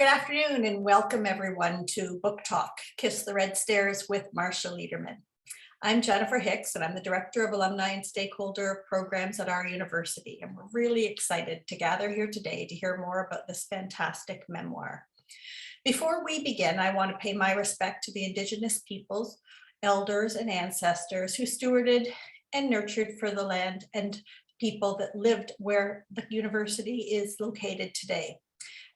Good afternoon and welcome everyone to Book Talk, Kiss the Red Stairs with Marsha Lederman. I'm Jennifer Hicks and I'm the Director of Alumni and Stakeholder Programs at our university. And we're really excited to gather here today to hear more about this fantastic memoir. Before we begin, I want to pay my respect to the Indigenous peoples, elders and ancestors who stewarded and nurtured for the land and people that lived where the university is located today.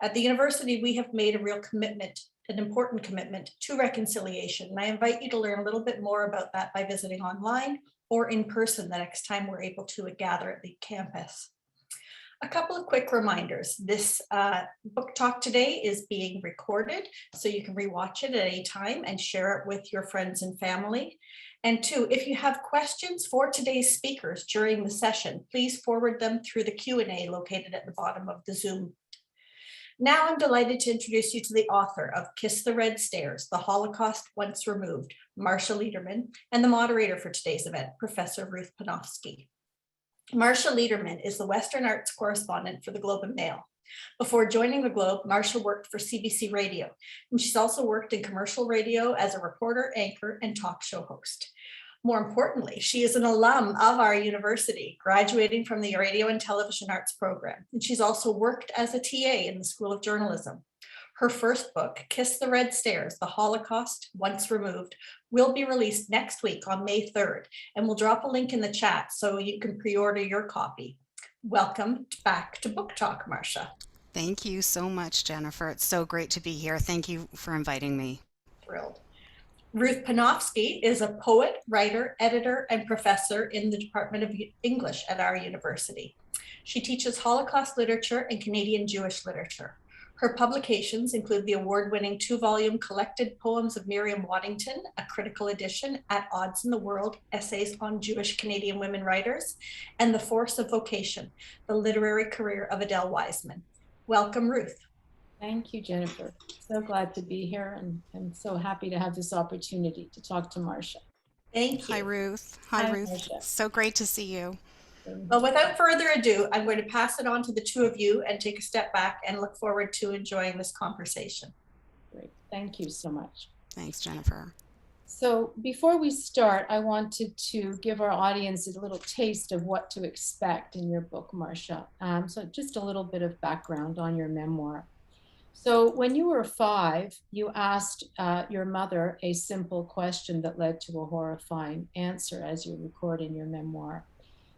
At the university, we have made a real commitment, an important commitment to reconciliation. And I invite you to learn a little bit more about that by visiting online or in person the next time we're able to gather at the campus. A couple of quick reminders. This book talk today is being recorded, so you can rewatch it at any time and share it with your friends and family. And two, if you have questions for today's speakers during the session, please forward them through the Q&A located at the bottom of the Zoom. Now I'm delighted to introduce you to the author of Kiss the Red Stairs, The Holocaust Once Removed, Marsha Lederman, and the moderator for today's event, Professor Ruth Panofsky. Marsha Lederman is the Western Arts correspondent for the Globe and Mail. Before joining the Globe, Marsha worked for CBC Radio, and she's also worked in commercial radio as a reporter, anchor, and talk show host. More importantly, she is an alum of our university, graduating from the Radio and Television Arts program, and she's also worked as a TA in the School of Journalism. Her first book, Kiss the Red Stairs, The Holocaust Once Removed, will be released next week on May 3rd, and we'll drop a link in the chat so you can pre-order your copy. Welcome back to Book Talk, Marsha. Thank you so much, Jennifer. It's so great to be here. Thank you for inviting me. Thrilled. Ruth Panofsky is a poet, writer, editor, and professor in the Department of English at our university. She teaches Holocaust literature and Canadian Jewish literature. Her publications include the award-winning 2-volume Collected Poems of Miriam Waddington, a critical edition, At Odds in the World, Essays on Jewish Canadian Women Writers, and The Force of Vocation, the literary career of Adele Wiseman. Welcome, Ruth. Thank you, Jennifer. So glad to be here and I'm so happy to have this opportunity to talk to Marsha. Thank you. Hi, Ruth. Hi, Ruth. Marsha. So great to see you. Well, without further ado, I'm going to pass it on to the two of you and take a step back and look forward to enjoying this conversation. Great. Thank you so much. Thanks, Jennifer. So before we start, I wanted to give our audience a little taste of what to expect in your book, Marsha. So just a little bit of background on your memoir. So when you were 5, you asked your mother a simple question that led to a horrifying answer, as you record in your memoir.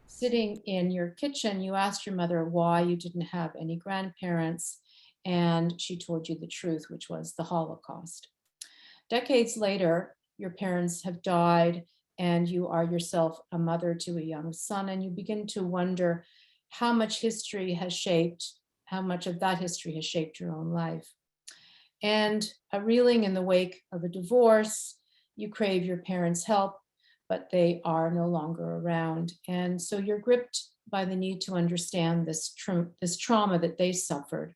Sitting in your kitchen, you asked your mother why you didn't have any grandparents, and she told you the truth, which was the Holocaust. Decades later, your parents have died, and you are yourself a mother to a young son, and you begin to wonder how much of that history has shaped your own life. And reeling in the wake of a divorce, you crave your parents' help, but they are no longer around. And so you're gripped by the need to understand this trauma that they suffered.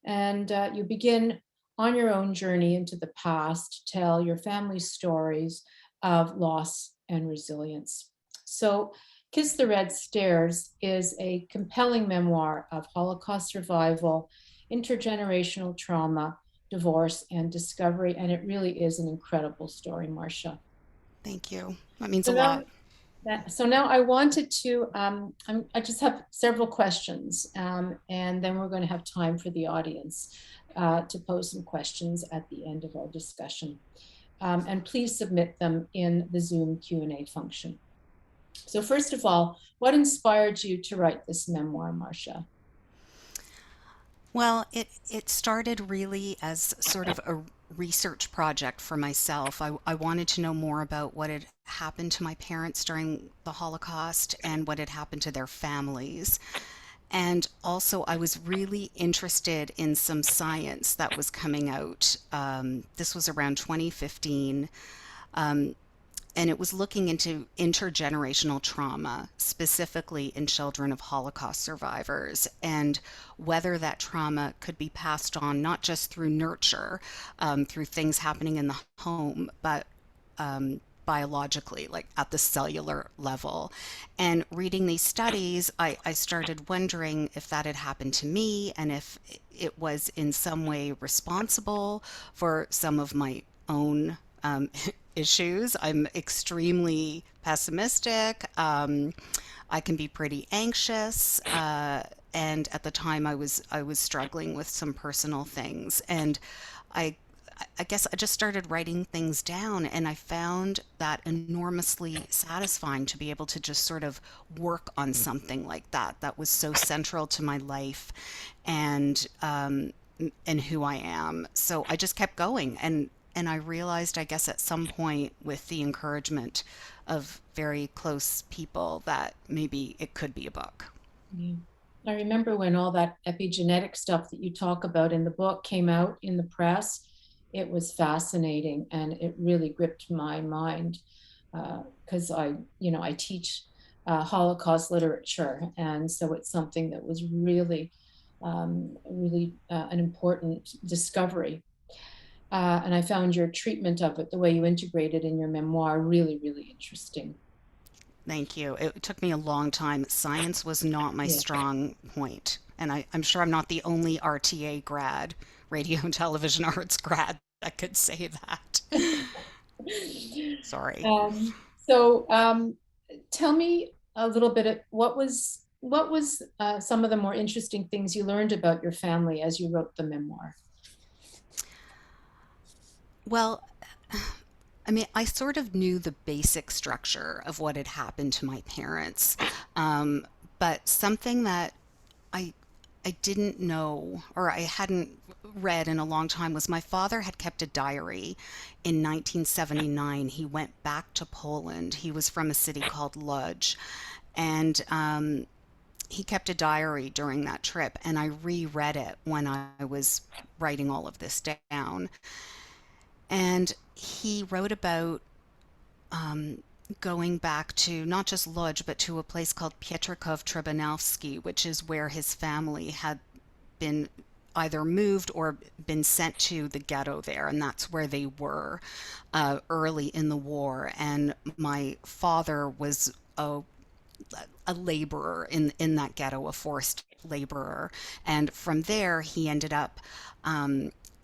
And you begin on your own journey into the past to tell your family's stories of loss and resilience. So Kiss the Red Stairs is a compelling memoir of Holocaust survival, intergenerational trauma, divorce, and discovery. And it really is an incredible story, Marsha. Thank you. That means a lot. So now I wanted to, I just have several questions, and then we're going to have time for the audience to pose some questions at the end of our discussion. And please submit them in the Zoom Q&A function. So first of all, what inspired you to write this memoir, Marsha? Well, it started really as sort of a research project for myself. I wanted to know more about what had happened to my parents during the Holocaust and what had happened to their families. And also, I was really interested in some science that was coming out. This was around 2015. And it was looking into intergenerational trauma, specifically in children of Holocaust survivors, and whether that trauma could be passed on not just through nurture, through things happening in the home, but biologically, like at the cellular level. And reading these studies, I started wondering if that had happened to me and if it was in some way responsible for some of my own issues. I'm extremely pessimistic. I can be pretty anxious. And at the time, I was struggling with some personal things, and I I guess I just started writing things down, and I found that enormously satisfying to be able to just sort of work on something like that that was so central to my life and who I am. So I just kept going, and I realized, I guess, at some point with the encouragement of very close people that maybe it could be a book. Yeah. I remember when all that epigenetic stuff that you talk about in the book came out in the press. It was fascinating and it really gripped my mind because I teach Holocaust literature, and so it's something that was really an important discovery. And I found your treatment of it, the way you integrate it in your memoir, really, really interesting. Thank you. It took me a long time. Science was not my Yeah. strong point, and I'm sure I'm not the only RTA grad, radio and television arts grad, that could say that. Sorry. So tell me a little bit of what was some of the more interesting things you learned about your family as you wrote the memoir? Well, I mean, I sort of knew the basic structure of what had happened to my parents, um, but something that I I didn't know or I hadn't read in a long time was my father had kept a diary in 1979. He went back to Poland. He was from a city called Lodz, and he kept a diary during that trip, and I reread it when I was writing all of this down. And he wrote about um, going back to not just Lodz, but to a place called Pietrków Trybunalski, which is where his family had been either moved or been sent to the ghetto there, and that's where they were early in the war. And my father was a laborer in that ghetto, a forced laborer, and from there he ended up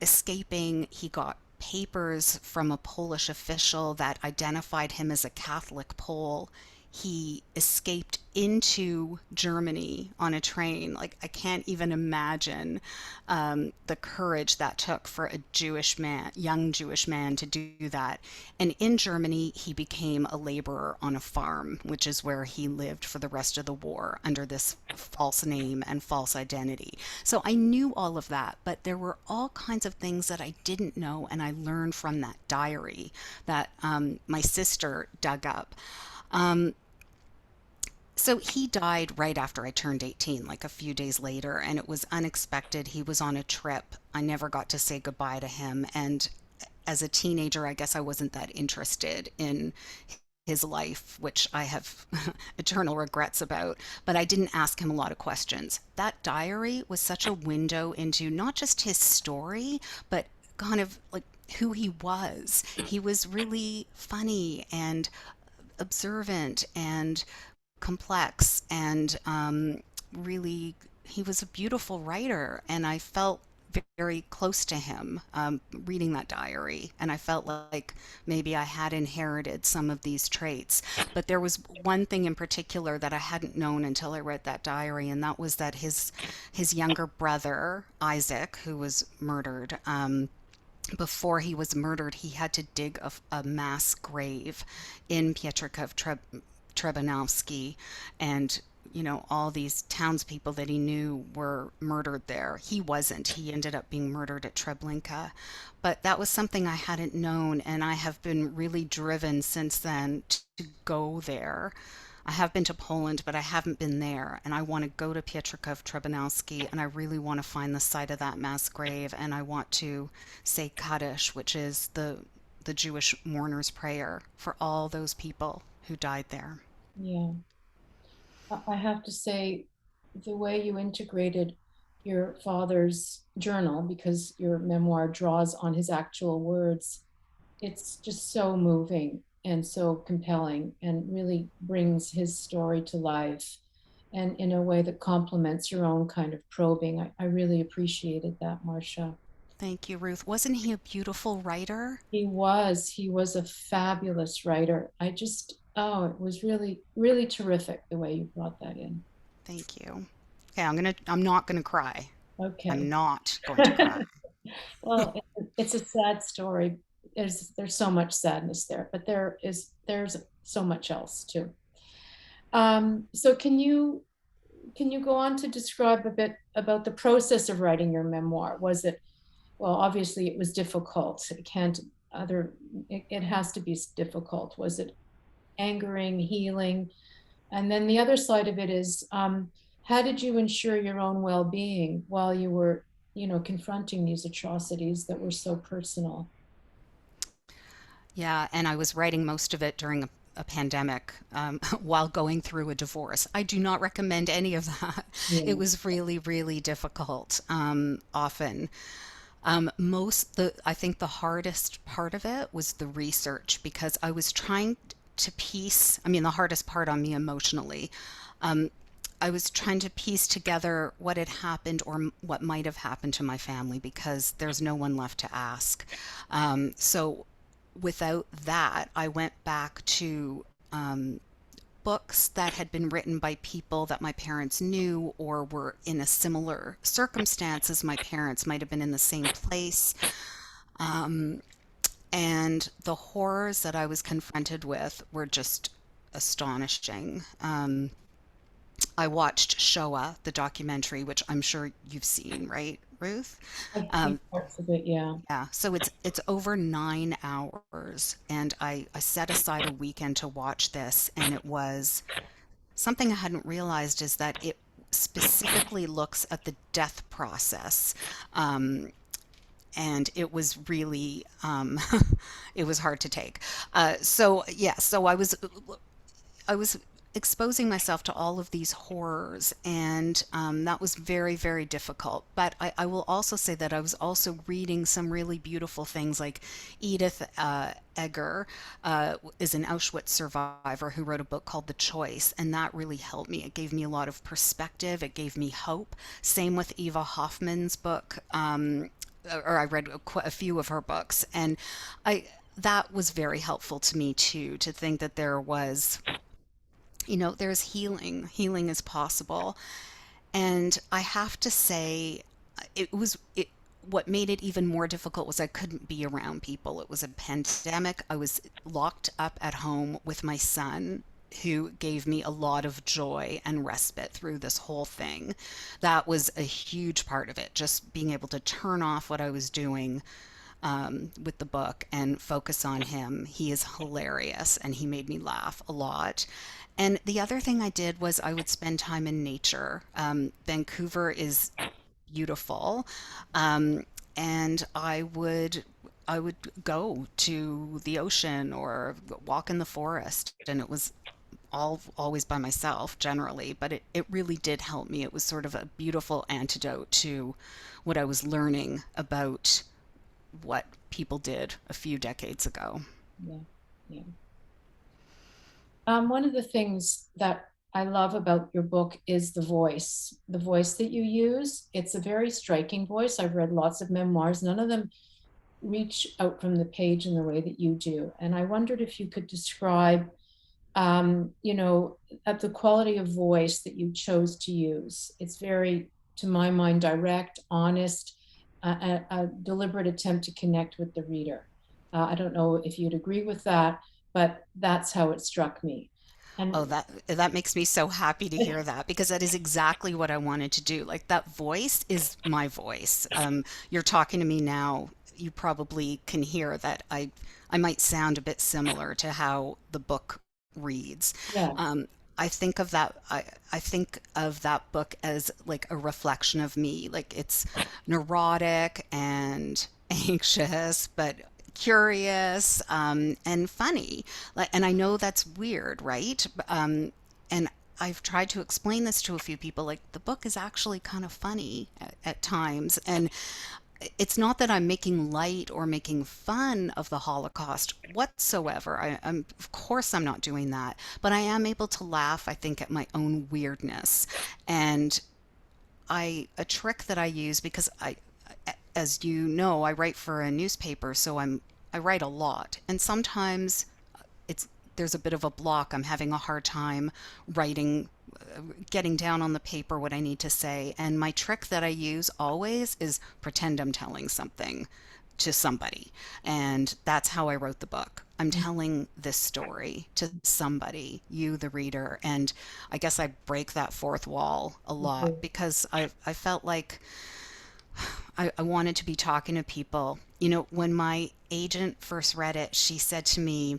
escaping. He got papers from a Polish official that identified him as a Catholic Pole. He escaped into Germany on a train. Like, I can't even imagine the courage that took for a Jewish man, young Jewish man, to do that. And in Germany, he became a laborer on a farm, which is where he lived for the rest of the war under this false name and false identity. So I knew all of that, but there were all kinds of things that I didn't know, and I learned from that diary that my sister dug up. Um, so he died right after I turned 18, like a few days later, and it was unexpected. He was on a trip. I never got to say goodbye to him. And as a teenager, I guess I wasn't that interested in his life, which I have eternal regrets about, but I didn't ask him a lot of questions. That diary was such a window into not just his story, but kind of like who he was. He was really funny and observant and complex, and really, he was a beautiful writer, and I felt very close to him reading that diary, and I felt like maybe I had inherited some of these traits. But there was one thing in particular that I hadn't known until I read that diary, and that was that his younger brother Isaac, who was murdered, before he was murdered, he had to dig a mass grave in Pietrków Trybunalski, and all these townspeople that he knew were murdered there. He wasn't. He ended up being murdered at Treblinka. But that was something I hadn't known, and I have been really driven since then to go there. I have been to Poland, but I haven't been there, and I want to go to Pietrków Trybunalski, and I really want to find the site of that mass grave, and I want to say Kaddish, which is the Jewish mourner's prayer for all those people who died there. Yeah. I have to say, the way you integrated your father's journal, because your memoir draws on his actual words, it's just so moving. and so compelling, and really brings his story to life, and in a way that complements your own kind of probing. I really appreciated that, Marsha. Thank you, Ruth. Wasn't he a beautiful writer? He was a fabulous writer. Oh, it was really, really terrific the way you brought that in. Thank you. Okay, I'm not gonna cry. I'm Okay. not going to cry. Well, it's a sad story. There's so much sadness there, but there's so much else too. So can you go on to describe a bit about the process of writing your memoir? Was it, well, obviously it was difficult. It has to be difficult. Was it angering, healing? And then the other side of it is, how did you ensure your own well-being while you were, confronting these atrocities that were so personal? Yeah, and I was writing most of it during a pandemic while going through a divorce. I do not recommend any of that. It Yeah. was really, really difficult often. I think the hardest part of it was the research because I was trying to piece, I mean, the hardest part on me emotionally. Um, I was trying to piece together what had happened or what might have happened to my family because there's no one left to ask. So without that, I went back to books that had been written by people that my parents knew or were in a similar circumstance as my parents, might have been in the same place. Um, and the horrors that I was confronted with were just astonishing. I watched Shoah, the documentary, which I'm sure you've seen, right, Ruth? I've seen Um, parts of it, yeah. yeah, so it's over 9 hours, and I set aside a weekend to watch this, and it was something I hadn't realized is that it specifically looks at the death process. Um, and it was really it was hard to take. So yeah, so I was exposing myself to all of these horrors, and that was very, very difficult. But I will also say that I was also reading some really beautiful things, like Edith Egger is an Auschwitz survivor who wrote a book called The Choice, and that really helped me. It gave me a lot of perspective, it gave me hope. Same with Eva Hoffman's book. Or I read a few of her books, and I that was very helpful to me too, to think that there's healing. Healing is possible. And I have to say, what made it even more difficult was I couldn't be around people. It was a pandemic. I was locked up at home with my son, who gave me a lot of joy and respite through this whole thing. That was a huge part of it, just being able to turn off what I was doing with the book and focus on him. He is hilarious and he made me laugh a lot. And the other thing I did was I would spend time in nature. Vancouver is beautiful, and I would go to the ocean or walk in the forest, and it was always by myself generally, but it really did help me. It was sort of a beautiful antidote to what I was learning about what people did a few decades ago. Yeah. Yeah. One of the things that I love about your book is the voice that you use. It's a very striking voice. I've read lots of memoirs. None of them reach out from the page in the way that you do. And I wondered if you could describe, at the quality of voice that you chose to use. It's very, to my mind, direct, honest, a deliberate attempt to connect with the reader. I don't know if you'd agree with that, but that's how it struck me. Oh, And that makes me so happy to hear that because that is exactly what I wanted to do. Like that voice is my voice. You're talking to me now. You probably can hear that I might sound a bit similar to how the book reads. yeah, Um, I think of that book as like a reflection of me. Like it's neurotic and anxious, but curious and funny. Like, and I know that's weird, right? And I've tried to explain this to a few people. Like the book is actually kind of funny at times, and it's not that I'm making light or making fun of the Holocaust whatsoever. Of course, I'm not doing that, but I am able to laugh, I think, at my own weirdness. And a trick that I use because as you know, I write for a newspaper, so I write a lot. And sometimes it's there's a bit of a block. I'm having a hard time writing, getting down on the paper what I need to say. And my trick that I use always is pretend I'm telling something to somebody. And that's how I wrote the book. I'm telling this story to somebody, you, the reader. And I guess I break that fourth wall a lot Mhm. because I felt like I wanted to be talking to people. When my agent first read it, she said to me,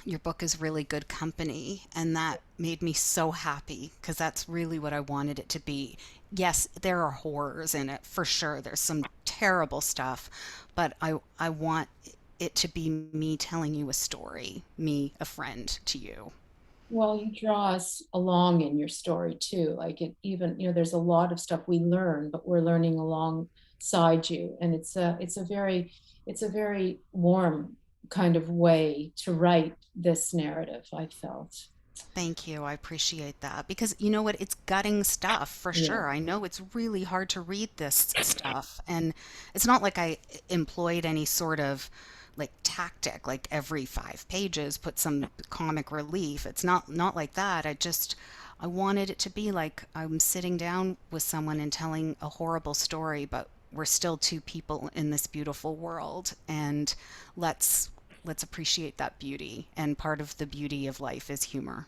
your book is really good company. And that made me so happy because that's really what I wanted it to be. Yes, there are horrors in it for sure. There's some terrible stuff, but I want it to be me telling you a story, me, a friend to you. Well, you draw us along in your story too. Like it even, there's a lot of stuff we learn, but we're learning alongside you. And it's a very warm kind of way to write this narrative, I felt. Thank you. I appreciate that because you know what? It's gutting stuff for Yeah. sure. I know it's really hard to read this stuff. And it's not like I employed any sort of like tactic, like every 5 pages, put some comic relief. It's not like that. I wanted it to be like I'm sitting down with someone and telling a horrible story, but we're still two people in this beautiful world. And let's let's appreciate that beauty. And part of the beauty of life is humor.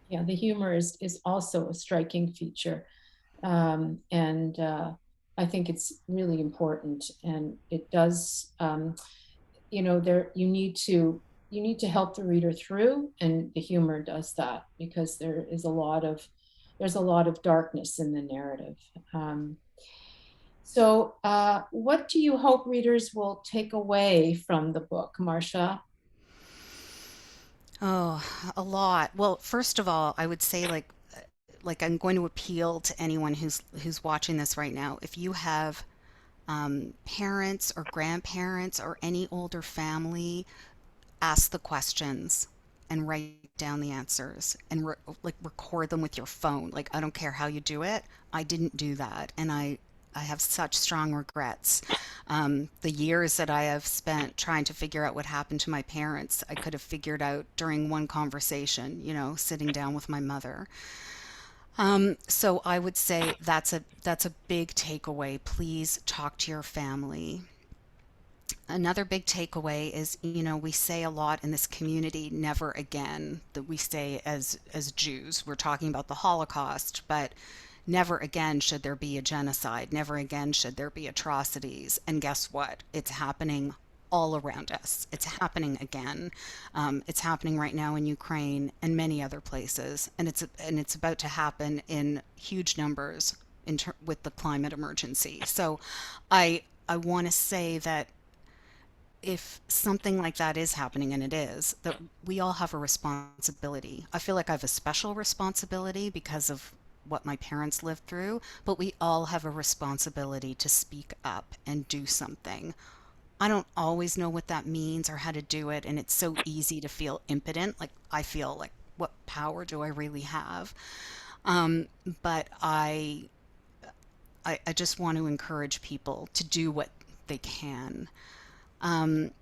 Yeah, the humor is also a striking feature. And I think it's really important. And it does, there you need to help the reader through, and the humor does that because there's a lot of darkness in the narrative. Um, what do you hope readers will take away from the book, Marsha? Oh, a lot. Well, first of all, I would say like I'm going to appeal to anyone who's watching this right now. If you have parents or grandparents or any older family, ask the questions and write down the answers and like record them with your phone. Like I don't care how you do it. I didn't do that, and I have such strong regrets. The years that I have spent trying to figure out what happened to my parents, I could have figured out during one conversation, sitting down with my mother. So I would say that's a big takeaway. Please talk to your family. Another big takeaway is, we say a lot in this community, never again, that we say as Jews. We're talking about the Holocaust, but never again should there be a genocide. Never again should there be atrocities. And guess what? It's happening all around us. It's happening again. It's happening right now in Ukraine and many other places, and it's about to happen in huge numbers with the climate emergency. So, I want to say that if something like that is happening, and it is, that we all have a responsibility. I feel like I have a special responsibility because of what my parents lived through, but we all have a responsibility to speak up and do something. I don't always know what that means or how to do it, and it's so easy to feel impotent. Like I feel like, what power do I really have? Um, but I just want to encourage people to do what they can. Um,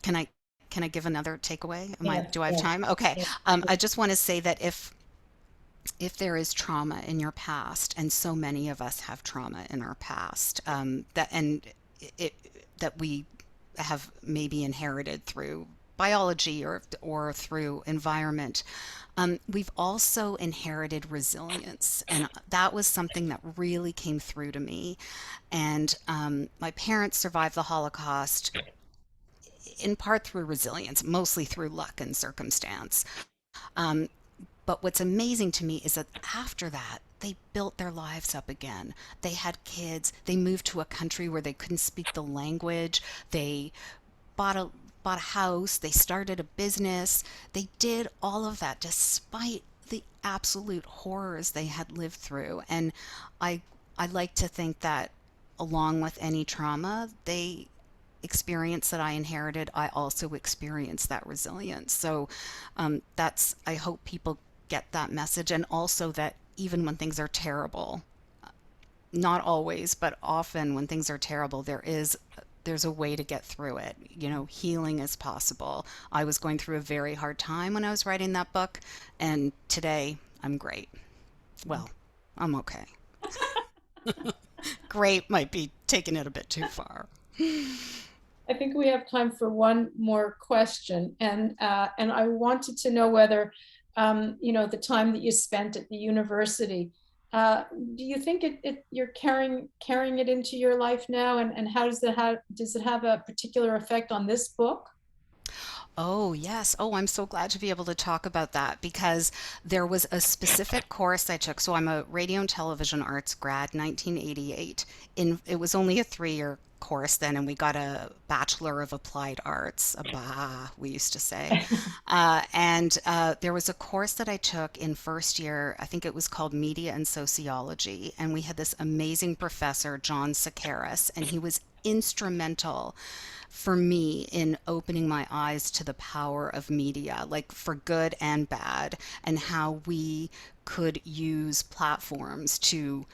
Can I can I give another takeaway? Yes, Do I have yes, time? Okay. yes. I just want to say that if there is trauma in your past, and so many of us have trauma in our past, it that we have maybe inherited through biology or through environment, we've also inherited resilience, and that was something that really came through to me. And my parents survived the Holocaust in part through resilience, mostly through luck and circumstance. Um, but what's amazing to me is that after that, they built their lives up again. They had kids. They moved to a country where they couldn't speak the language. They bought a bought a house. They started a business. They did all of that despite the absolute horrors they had lived through. And I I like to think that along with any trauma they experience that I inherited, I also experience that resilience. So that's, I hope people get that message. And also that even when things are terrible, not always, but often when things are terrible, there's a way to get through it. Healing is possible. I was going through a very hard time when I was writing that book, and today I'm great. Well, I'm okay. Great might be taking it a bit too far. I think we have time for one more question, and I wanted to know whether, the time that you spent at the university, uh, do you think you're carrying it into your life now, and how does it have a particular effect on this book? Oh, yes. Oh, I'm so glad to be able to talk about that because there was a specific course I took. So I'm a radio and television arts grad, 1988. It was only a 3-year course then, and we got a Bachelor of Applied Arts, a BA, we used to say. And there was a course that I took in first year. I think it was called Media and Sociology, and we had this amazing professor, John Sakaris, and he was instrumental for me in opening my eyes to the power of media, like for good and bad, and how we could use platforms to,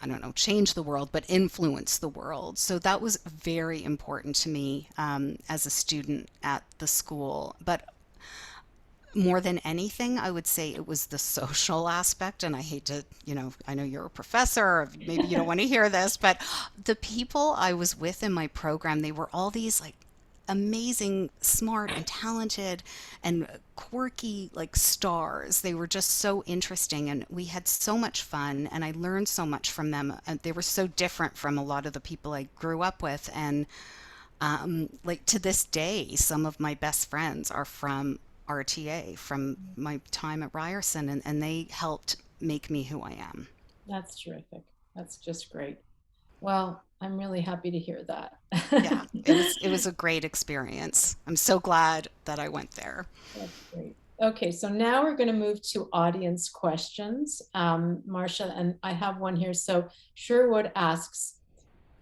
I don't know, change the world, but influence the world. So that was very important to me as a student at the school. But more than anything, I would say it was the social aspect. And I hate to, I know you're a professor, maybe you don't want to hear this, but the people I was with in my program, they were all these like amazing, smart, and talented and quirky like stars. They were just so interesting, and we had so much fun, and I learned so much from them. And they were so different from a lot of the people I grew up with. And like to this day, some of my best friends are from RTA, from my time at Ryerson, and they helped make me who I am. That's terrific. That's just great. Well, I'm really happy to hear that. Yeah, it was a great experience. I'm so glad that I went there. That's great. Okay, so now we're going to move to audience questions. Marsha, and I have one here. So Sherwood asks,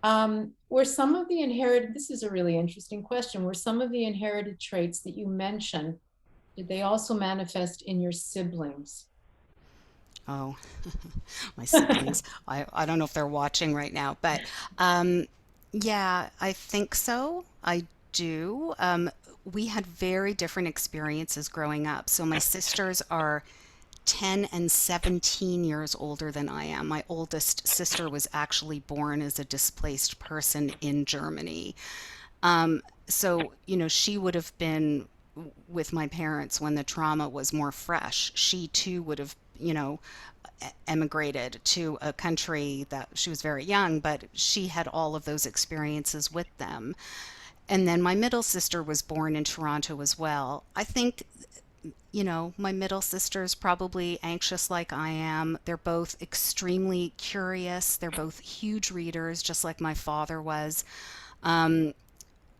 were some of the inherited, this is a really interesting question, were some of the inherited traits that you mentioned, did they also manifest in your siblings? Oh, my siblings. I don't know if they're watching right now, but yeah, I think so. I do. We had very different experiences growing up. So my sisters are 10 and 17 years older than I am. My oldest sister was actually born as a displaced person in Germany. So, she would have been with my parents when the trauma was more fresh. She too would have, emigrated to a country that she was very young, but she had all of those experiences with them. And then my middle sister was born in Toronto as well. I think, my middle sister's probably anxious like I am. They're both extremely curious. They're both huge readers, just like my father was. Um,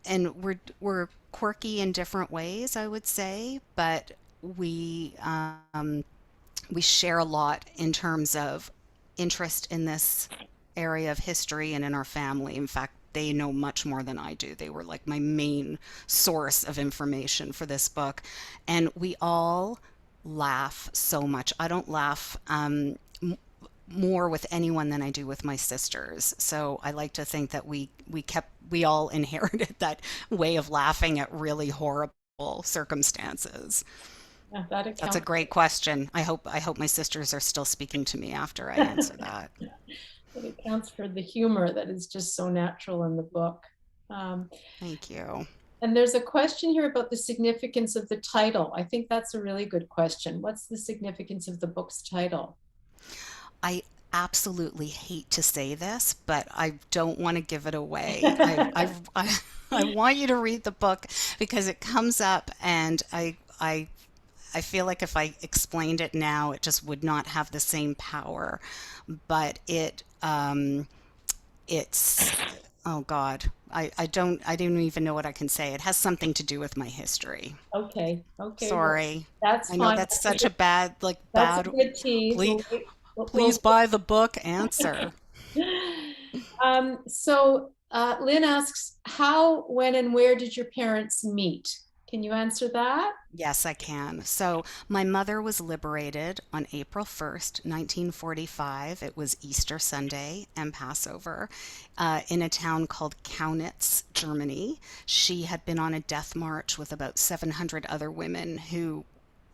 and we're quirky in different ways, I would say, but we share a lot in terms of interest in this area of history and in our family. In fact, they know much more than I do. They were like my main source of information for this book. And we all laugh so much. I don't laugh more with anyone than I do with my sisters. So I like to think that we all inherited that way of laughing at really horrible circumstances. Yeah, that That's a accounts. great question. I hope my sisters are still speaking to me after I answer that. It accounts for the humor that is just so natural in the book. Um, Thank you. and there's a question here about the significance of the title. I think that's a really good question. What's the significance of the book's title? I absolutely hate to say this, but I don't want to give it away. I want you to read the book because it comes up, and I feel like if I explained it now, it just would not have the same power. But it's, oh God, I don't even know what I can say. It has something to do with my history. Okay, okay, well, Sorry. that's I know fine. that's such a bad, like, That's a bad, good tease. please, We'll wait. please buy the book answer. Lynn asks, how, when, and where did your parents meet? Can you answer that? Yes, I can. So, my mother was liberated on April 1st, 1945. It was Easter Sunday and Passover in a town called Kaunitz, Germany. She had been on a death march with about 700 other women who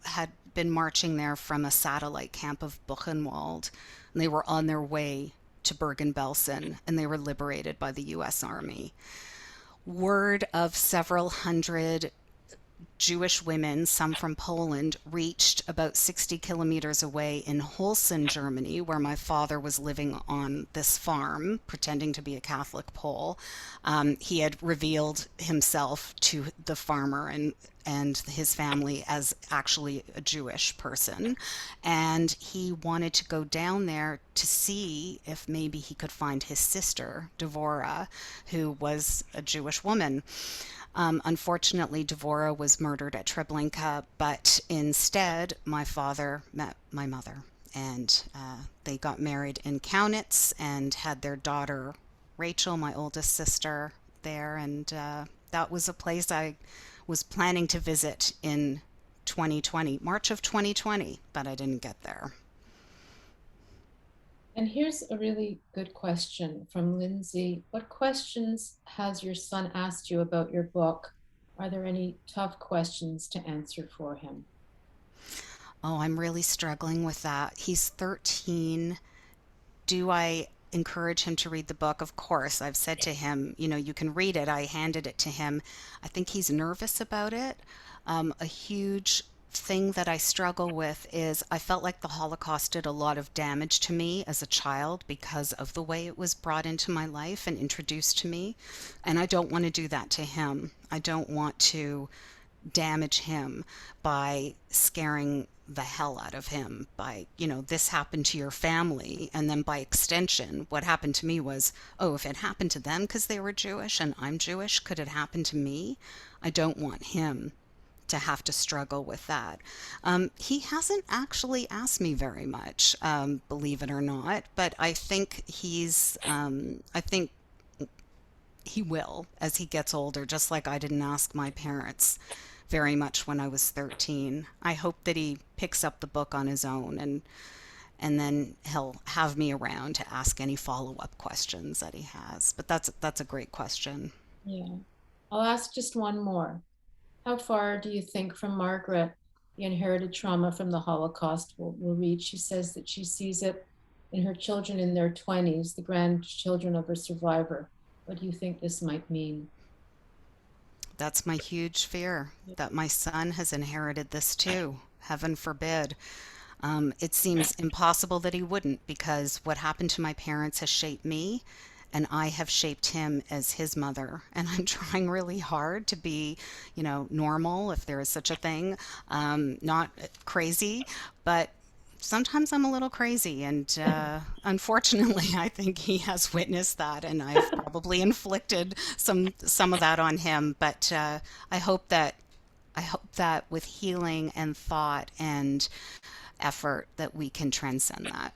had been marching there from a satellite camp of Buchenwald. And they were on their way to Bergen-Belsen, and they were liberated by the US Army. Word of several hundred Jewish women, some from Poland, reached about 60 kilometers away in Holsten, Germany, where my father was living on this farm, pretending to be a Catholic Pole. He had revealed himself to the farmer and his family as actually a Jewish person. And he wanted to go down there to see if maybe he could find his sister, Devora, who was a Jewish woman. Unfortunately, Devora was murdered at Treblinka, but instead, my father met my mother, and they got married in Kaunitz and had their daughter, Rachel, my oldest sister, there. And that was a place I was planning to visit in 2020, March of 2020, but I didn't get there. And here's a really good question from Lindsay. What questions has your son asked you about your book? Are there any tough questions to answer for him? Oh, I'm really struggling with that. He's 13. Do I encourage him to read the book? Of course. I've said to him, you can read it. I handed it to him. I think he's nervous about it. A huge thing that I struggle with is I felt like the Holocaust did a lot of damage to me as a child because of the way it was brought into my life and introduced to me. And I don't want to do that to him. I don't want to damage him by scaring the hell out of him by, this happened to your family. And then by extension, what happened to me was, oh, if it happened to them because they were Jewish and I'm Jewish, could it happen to me? I don't want him to have to struggle with that. He hasn't actually asked me very much, believe it or not, but I think I think he will as he gets older, just like I didn't ask my parents very much when I was 13. I hope that he picks up the book on his own and then he'll have me around to ask any follow-up questions that he has. But that's a great question. Yeah. I'll ask just one more. How far do you think from Margaret the inherited trauma from the Holocaust will reach? She says that she sees it in her children in their 20s, the grandchildren of a survivor. What do you think this might mean? That's my huge fear, that my son has inherited this too. Heaven forbid. It seems impossible that he wouldn't, because what happened to my parents has shaped me, and I have shaped him as his mother. And I'm trying really hard to be, normal, if there is such a thing, not crazy, but sometimes I'm a little crazy. And unfortunately, I think he has witnessed that, and I've probably inflicted some of that on him. But I hope that with healing and thought and effort that we can transcend that.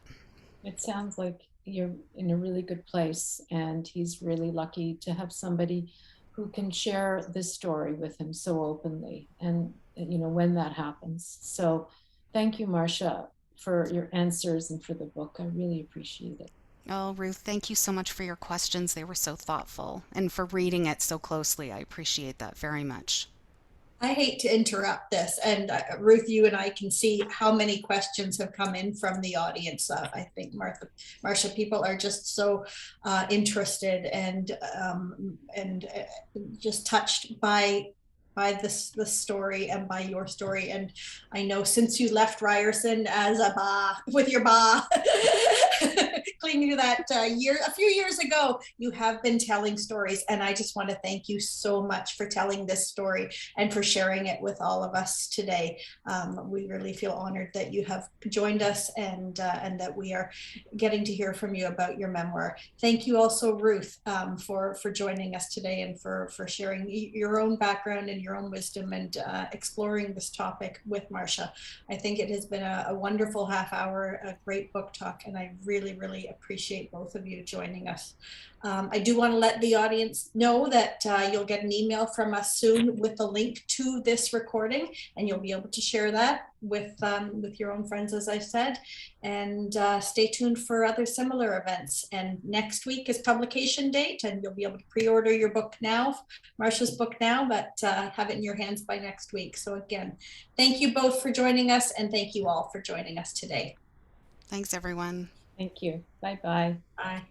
It sounds like you're in a really good place, and he's really lucky to have somebody who can share this story with him so openly, and when that happens. So thank you, Marsha, for your answers and for the book. I really appreciate it. Oh, Ruth, thank you so much for your questions. They were so thoughtful, and for reading it so closely. I appreciate that very much. I hate to interrupt this, and Ruth, you and I can see how many questions have come in from the audience. I think Marsha, people are just so interested and just touched by this story and by your story. And I know since you left Ryerson as a with your clinging to that a few years ago, you have been telling stories, and I just want to thank you so much for telling this story and for sharing it with all of us today. We really feel honored that you have joined us, and that we are getting to hear from you about your memoir. Thank you also, Ruth, for joining us today and for sharing your own background and your own wisdom and exploring this topic with Marsha. I think it has been a wonderful half hour, a great book talk, and I really, really appreciate both of you joining us. I do want to let the audience know that you'll get an email from us soon with the link to this recording, and you'll be able to share that with your own friends, as I said, and stay tuned for other similar events. And next week is publication date, and you'll be able to pre-order your book now, Marsha's book now, but have it in your hands by next week. So again, thank you both for joining us, and thank you all for joining us today. Thanks, everyone. Thank you. Bye-bye. Bye.